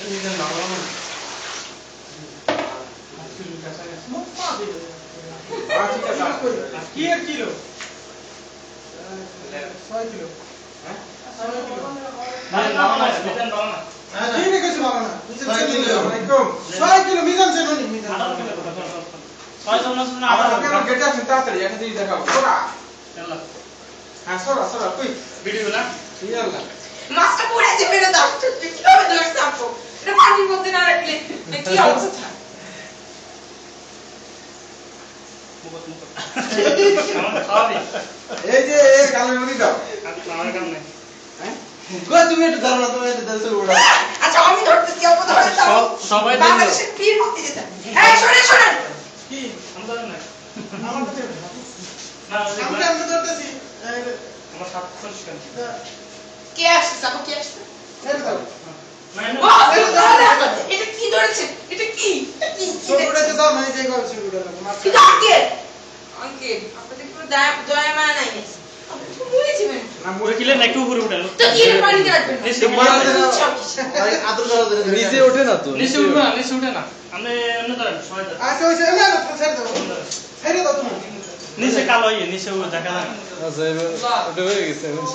মিজান ভালো না ঠিক আছে কি আর কিলো 6 কিলো হ্যাঁ 6 কিলো না মিজান ভালো না ঠিক আছে ভালো না 6 কিলো একদম 6 কিলো মিজান চেন নি মিজান 18 কিলো কথা 6 জন না 18 কিলো গেট আছে তাড়াতাড়ি এখানে দিয়ে দেখাও সোরা চল হ্যাঁ সোরা কই ভিডিও না ইয়াল্লা মাছটা পড়ে যাবে না দাও কি হবে ধরছ আপু এটা পানির মধ্যে না রাখলে কি অবস্থা আমার খাওয়াবি এই যে এই কালের মনি দাও আমার কাম নাই হ্যাঁ কই তুমি এটা ধরো না তুমি এটা দেশে উড়া আচ্ছা আমি ধরতেছি আপু ধরে দাও সবাই দিন বাংলাদেশের পীর মতে যেতে এই শুনেন কি আমি ধরেন না আমার কাছে না আমরা ধরতেছি আমার 7 কেন কে আসছে আপু কে আসছে এটা দাও এটা কি ধরেছে এটা কি ছোটটাতে দাও মানে যে গল ছোটটা মাছ এটা আঙ্কেল আঙ্কেল আপনাদের কোনো দয়া মায়া নাই মুড়ি দিবেন না মুড়ি কিলে নাকি উপরে উঠালো তো কি পানি রাখবেন আদর করা দেন নিচে ওঠে না তো নিচে উঠে না আমি এমনি ধরেন সবাই ধরেন আচ্ছা ওই না না ছেড়ে দাও ছেড়ে দাও তুমি নিচে কালো নিচে দেখা যায় না আচ্ছা এবার ওটা হয়ে গেছে এখন